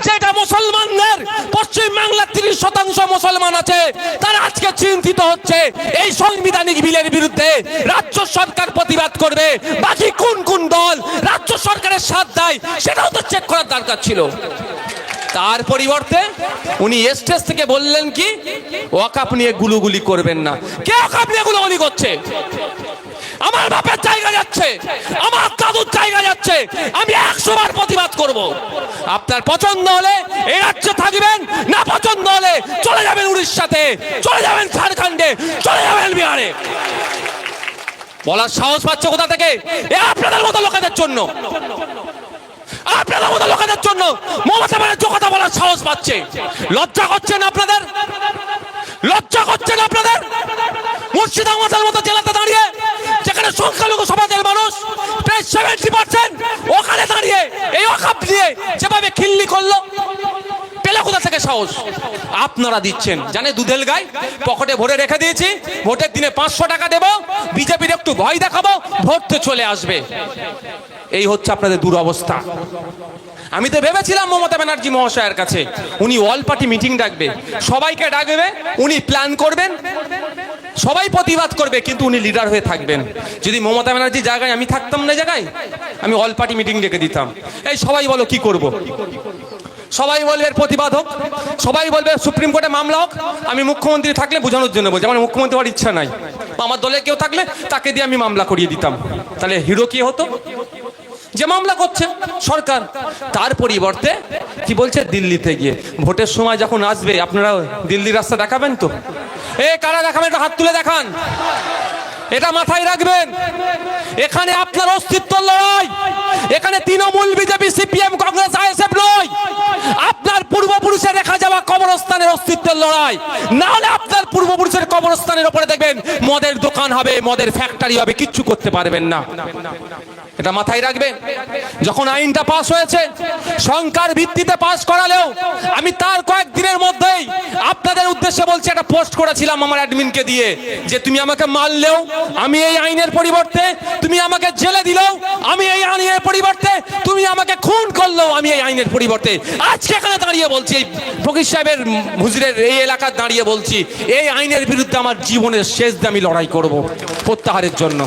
যেটা মুসলমানদের পশ্চিম বাংলার 30% মুসলমান আছে, তারা আজকে চিন্তিত হচ্ছে এই সাংবিধানিক বিলের বিরুদ্ধে রাজ্য সরকার প্রতিবাদ করবে। বাকি কোন কোন দল রাজ্য সরকারের সাথ দেয় সেটাও তো চেক করার দরকার ছিল। তার পরিবর্তে উনি স্টেজ থেকে বললেন কি, ওয়াকাফ নিয়ে গুলুগুলি করবেন না। কে ওয়াকাফ নিয়ে গুলুগুলি করছে? আমার বাপের জায়গা যাচ্ছে, আমার দাদুর জায়গা যাচ্ছে, আমি 100 বার প্রতিবাদ করব। আপনার পছন্দ হলে এই রাজ্যে থাকবেন, না পছন্দ হলে চলে যাবেন উড়িষ্যাতে, চলে যাবেন ঝাড়খণ্ডে, চলে যাবেন বিহারে। বলার সাহস পাচ্ছে কোথা থেকে? আপনাদের মতো লোকেদের জন্য, আপনাদের মতো লোকেদের জন্য মমতা ব্যানার্জি কথা বলার সাহস পাচ্ছে। লজ্জা করছেন আপনাদের? লজ্জা করছেন আপনাদের? মুর্শিদাবাদের মতো জেলাতে দাঁড়িয়ে, যেখানে সংখ্যালঘু সমাজের মানুষ প্রায় 70%, ওখানে দাঁড়িয়ে এই ওয়াকাফ নিয়ে যেভাবে খিল্লি করলো, পেলে কোথা থেকে সাহস? আপনারা দিচ্ছেন, জানে দুধেল গাই পকেটে ভরে রেখে দিয়েছি, ভোটের দিনে 500 টাকা দেবো, বিজেপির একটু ভয় দেখাবো, ভোট তো চলে আসবে। এই হচ্ছে আপনাদের দুরবস্থা। আমি তো ভেবেছিলাম মমতা ব্যানার্জি মহাশয়ের কাছে উনি অল পার্টি মিটিং ডাকবে, সবাইকে ডাকবে, উনি প্ল্যান করবেন, সবাই প্রতিবাদ করবে, কিন্তু উনি লিডার হয়ে থাকবেন। যদি মমতা ব্যানার্জির জায়গায় আমি থাকতাম না, জায়গায় আমি অল পার্টি মিটিং ডেকে দিতাম। এই সবাই বলো কি করব? সবাই বলবে প্রতিবাদ হোক, সবাই বলবে সুপ্রিম কোর্টে মামলা হোক। আমি মুখ্যমন্ত্রী থাকলে বোঝানোর জন্য বলছি, আমার মুখ্যমন্ত্রী হওয়ার ইচ্ছা নাই, আমার দলে কেউ থাকলে তাকে দিয়ে আমি মামলা করিয়ে দিতাম। তাহলে হিরো কি হতো? যে মামলা করছে সরকার। তার পরিবর্তে কি বলছে, দিল্লিতে গিয়ে ভোটের সময় যখন আসবে আপনারা দিল্লির রাস্তা দেখাবেন তো? কারা দেখাবেন? একটু হাত তুলে দেখান। এটা মাথায় রাখবেন, এখানে আপনার অস্তিত্ব লড়াই, এখানে Trinamool, BJP, CPM, Congress, ISF নয়, আপনার পূর্বপুরুষের রেখা যাওয়া কবরস্থানের অস্তিত্বের লড়াই। না হলে আপনার পূর্বপুরুষের কবরস্থানের উপরে দেখবেন মদের দোকান হবে, মদের ফ্যাক্টরি হবে, কিচ্ছু করতে পারবেন না। এটা মাথায় রাখবেন। যখন আইনটা পাস হয়েছে, সংখ্যার ভিত্তিতে পাস করালেও আমি তার কয়েকদিনের মধ্যেই আপনাদের উদ্দেশ্যে বলছি, একটা পোস্ট করেছিলাম আমার অ্যাডমিনকে দিয়ে, যে তুমি আমাকে মারলেও আমি এই আইনের পরিবর্তে, তুমি আমাকে জেলে দিলেও আমি এই আইনের পরিবর্তে, তুমি আমাকে খুন করলেও আমি এই আইনের পরিবর্তে। আজকে এখানে দাঁড়িয়ে বলছি, ফকির সাহেবের হুজুরের এই এলাকায় দাঁড়িয়ে বলছি, এই আইনের বিরুদ্ধে আমার জীবনের শেষ দিয়ে আমি লড়াই করব প্রত্যাহারের জন্য।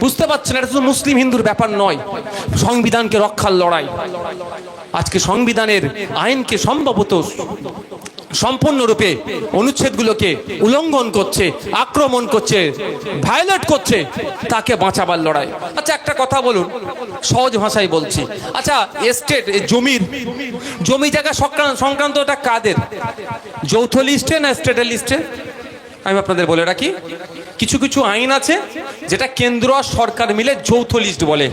বুঝতে পারছেন, এটা শুধু মুসলিম হিন্দুর ব্যাপার নয়, সংবিধানকে রক্ষার লড়াই। আজকে সংবিধানের আইনকে সম্ভবত সম্পূর্ণরূপে অনুচ্ছেদগুলোকে উল্লঙ্ঘন করছে, আক্রমণ করছে, ভায়োলেট করছে, তাকে বাঁচাবার লড়াই। আচ্ছা একটা কথা বলুন, সহজ ভাষায় বলছি, আচ্ছা এস্টেট, জমি জায়গা সংক্রান্ত এটা কাদের? যৌথ লিস্টে না স্টেটের লিস্টে? আমি আপনাদের বলে রাখি, কিছু কিছু আইন আছে যেটা কেন্দ্র আর সরকার মিলে যৌথ লিস্ট বলে,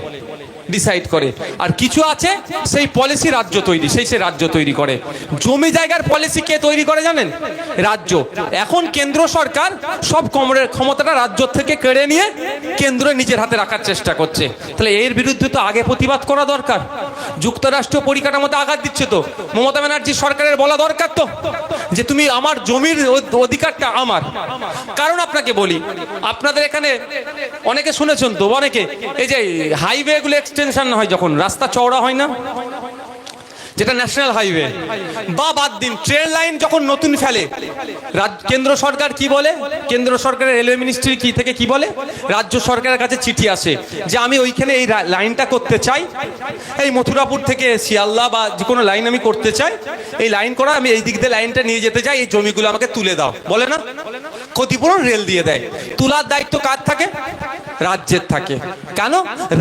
ডিসাইড করে, আর কিছু আছে সেই পলিসি রাজ্য তৈরি, সেই রাজ্য তৈরি করে। জমি জায়গার পলিসি কে তৈরি করে জানেন? রাজ্য। এখন কেন্দ্র সরকার সব ক্ষমতাটা রাজ্য থেকে কেড়ে নিয়ে কেন্দ্র নিজের হাতে রাখার চেষ্টা করছে। তাহলে এর বিরুদ্ধে তো আগে প্রতিবাদ করা দরকার। যুক্তরাষ্ট্র পরিকাঠামোতে আঘাত দিচ্ছে তো, মমতা ব্যানার্জি সরকারের বলা দরকার তো যে তুমি আমার জমির অধিকারটা আমার। কারণ আপনাকে বলি, আপনাদের এখানে অনেকে শুনেছেন তো, অনেকে এই যে হাইওয়ে গুলো এক্সটেনশন হয়, যখন রাস্তা চওড়া হয় না, যেটা ন্যাশনাল হাইওয়ে, বা বাদ দিন ট্রেন লাইন যখন নতুন ফেলে, কেন্দ্র সরকার কি বলে? কেন্দ্র সরকারের রেলওয়ে মিনিস্ট্রি কি থেকে কি বলে? রাজ্য সরকারের কাছে চিঠি আসে যে আমি ওইখানে এই লাইনটা করতে চাই, এই মথুরাপুর থেকে শিয়ালদা বা যে কোনো লাইন আমি করতে চাই, এই লাইন করা, আমি এই দিক দিয়ে লাইনটা নিয়ে যেতে চাই, এই জমিগুলো আমাকে তুলে দাও, বলে না? ক্ষতিপূরণ রেল দিয়ে দেয়। তোলার দায়িত্ব কার থাকে? রাজ্যের থাকে। কেন?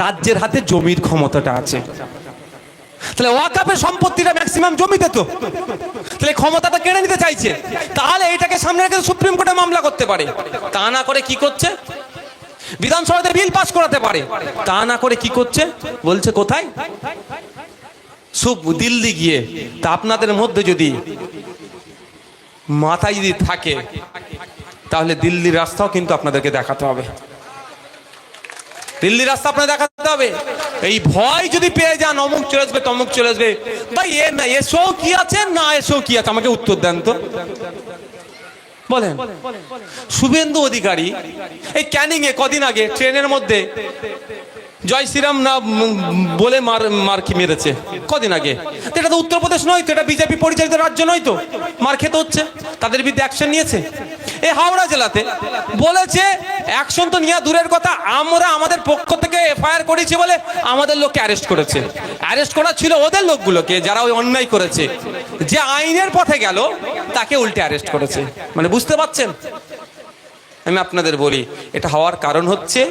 রাজ্যের হাতে জমির ক্ষমতাটা আছে। তাহলে ওয়াকাফের সম্পত্তিটা ম্যাক্সিমাম জমিতে তো, তাহলে ক্ষমতাটা কেড়ে নিতে চাইছে। তাহলে এইটাকে সামনে রেখে সুপ্রিম কোর্টে মামলা করতে পারে। তা না করে কি করছে? বিধানসভাতে বিল পাস করাতে পারে। তা না করে কি করছে? বলছে কোথায়? দিল্লি গিয়ে। তা আপনাদের মধ্যে যদি মাথায় যদি থাকে, তাহলে দিল্লির রাস্তাও কিন্তু আপনাদেরকে দেখাতে হবে। দিল্লির রাস্তা আপনার দেখাতে হবে। এই ভয় যদি পেয়ে যান, অমুক চলে আসবে, তমুক চলে আসবে, ভাই এ না এসো কি আছে, না এসো কি আছে, আমাকে উত্তর দেন তো, বলেন। শুভেন্দু অধিকারী এই ক্যানিং এ কদিন আগে ট্রেনের মধ্যে জয় শ্রীরাম না বলে মার কি মেরেছে কদিন আগে। এটা তো উত্তরপ্রদেশ নয় তো, এটা বিজেপি পরিচালিত রাজ্য নয় তো, মার খেতে হচ্ছে, তাদের বিরুদ্ধে অ্যাকশন নিয়েছে। এই হাওড়া জেলাতে বলেছে অ্যাকশন তো নিয়ে দূরের কথা, আমরা আমাদের পক্ষ থেকে এফআইআর করেছি বলে আমাদের লোককে অ্যারেস্ট করেছে। অ্যারেস্ট করা ছিল ওদের লোকগুলোকে যারা ওই অন্যায় করেছে, যে আইনের পথে গেল তাকে উল্টে অ্যারেস্ট করেছে। মানে বুঝতে পারছেন? আমি আপনাদের বলি এটা হওয়ার কারণ হচ্ছে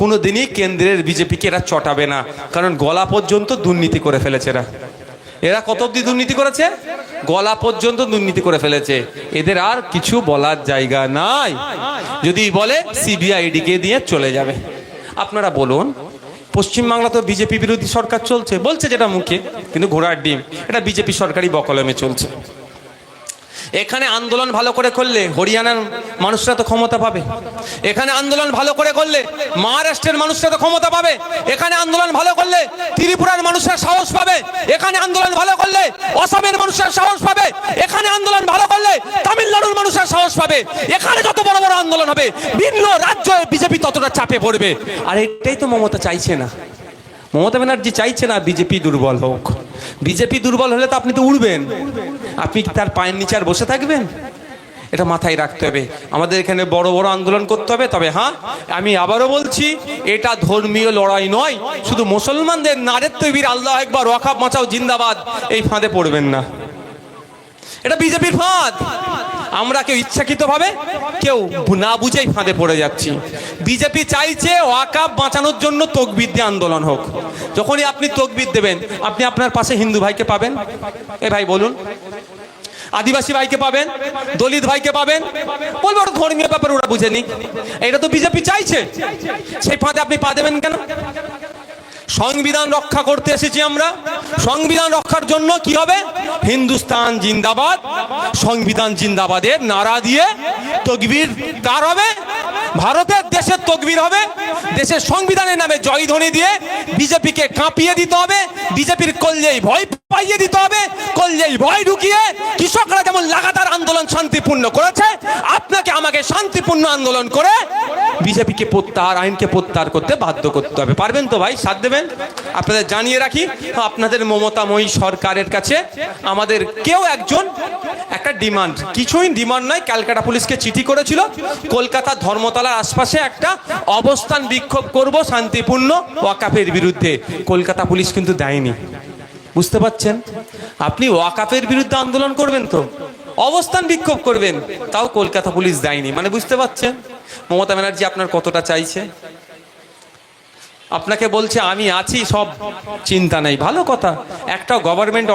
কোনোদিনই কেন্দ্রের বিজেপিকে এরা চটাবে না, কারণ গলা পর্যন্ত দুর্নীতি করে ফেলেছে এরা। এরা কত অব্দি দুর্নীতি করেছে? গলা পর্যন্ত দুর্নীতি করে ফেলেছে। এদের আর কিছু বলার জায়গা নাই। যদি বলে সিবিআইডিকে দিয়ে চলে যাবে। আপনারা বলুন, পশ্চিমবাংলা তো বিজেপি বিরোধী সরকার চলছে, বলছে যেটা মুখে, কিন্তু ঘোড়ার ডিম, এটা বিজেপি সরকারি বকলমে চলছে। এখানে আন্দোলন ভালো করে করলে হরিয়ানার মানুষরা তো ক্ষমতা পাবে, এখানে আন্দোলন ভালো করে করলে মহারাষ্ট্রের মানুষরা তো ক্ষমতা পাবে, এখানে আন্দোলন ভালো করলে ত্রিপুরার মানুষরা সাহস পাবে, এখানে আন্দোলন ভালো করলে অসমের মানুষরা সাহস পাবে, এখানে আন্দোলন ভালো করলে তামিলনাড়ুর মানুষরা সাহস পাবে। এখানে যত বড় বড় আন্দোলন হবে ভিন্ন রাজ্যে বিজেপি ততটা চাপে পড়বে। আর এটাই তো মমতা চাইছে না। মমতা ব্যানার্জি চাইছে না বিজেপি দুর্বল হোক। বিজেপি দুর্বল হলে তো আপনি তো উড়বেন, আপনি কি তার পায়ের নিচে আর বসে থাকবেন? এটা মাথায় রাখতে হবে। আমাদের এখানে বড় বড় আন্দোলন করতে হবে। তবে হ্যাঁ, আমি আবারও বলছি, এটা ধর্মীয় লড়াই নয়। শুধু মুসলমানদের নারের তৈবির আল্লাহ একবার ওয়াকাফ বাঁচাও জিন্দাবাদ এই ফাঁদে পড়বেন না। এটা বিজেপির ফাঁদ। আমরা কেউ ইচ্ছাকৃতভাবে কেউ না বুঝেই ফাঁদে পড়ে যাচ্ছি। বিজেপি চাইছে ওয়াকাফ বাঁচানোর জন্য তকবির দিয়ে আন্দোলন হোক। যখনই আপনি তকবির দেবেন, আপনি আপনার পাশে হিন্দু ভাইকে পাবেন, এ ভাই বলুন, আদিবাসী ভাইকে পাবেন, দলিত ভাইকে পাবেন, বলবো ওটা ধর্মীয় ব্যাপার, ওরা বুঝেনি। এটা তো বিজেপি চাইছে, সেই ফাঁদে আপনি পা দেবেন কেন? সংবিধান রক্ষা করতে এসেছি আমরা। সংবিধান রক্ষার জন্য কি হবে? হিন্দুস্তান জিন্দাবাদ, সংবিধান জিন্দাবাদের নারা দিয়ে তকবীর তার হবে, ভারতের দেশের তকবীর হবে, দেশের সংবিধানের নামে জয়ধ্বনি দিয়ে বিজেপিকে কাঁপিয়ে দিতে হবে, বিজেপির কলজেই ভয় পাইয়ে দিতে হবে, কলজেই ভয় ঢুকিয়ে কৃষকরা যেমন লাগাতার আন্দোলন শান্তিপূর্ণ করেছে, আপনাকে আমাকে শান্তিপূর্ণ আন্দোলন করে বিজেপিকে প্রত্যাহার, আইনকে প্রত্যাহার করতে বাধ্য করতে হবে। পারবেন তো ভাই? সাথ দেবেন? আপনাদের জানিয়ে রাখি, আপনাদের মমতাময়ী সরকারের কাছে আমাদের কেউ একজন একটা ডিমান্ড, কিছুই ডিমান্ড নয়, ক্যালকাটা পুলিশকে চিঠি করেছিল কলকাতা ধর্মতলার আশপাশে একটা অবস্থান বিক্ষোভ করব শান্তিপূর্ণ ওয়াকাফের বিরুদ্ধে। কলকাতা পুলিশ কিন্তু দেয়নি। বুঝতে পারছেন? আপনি ওয়াকাফের বিরুদ্ধে আন্দোলন করবেন তো অবস্থান বিক্ষোভ করবেন, তাও কলকাতা পুলিশ দেয়নি। মানে বুঝতে পারছেন মমতা ব্যানার্জি আপনার কতটা চাইছে। আপনাকে বলছে আমি আছি, সব চিন্তা নেই, ভালো কথা। একটা গভর্নমেন্ট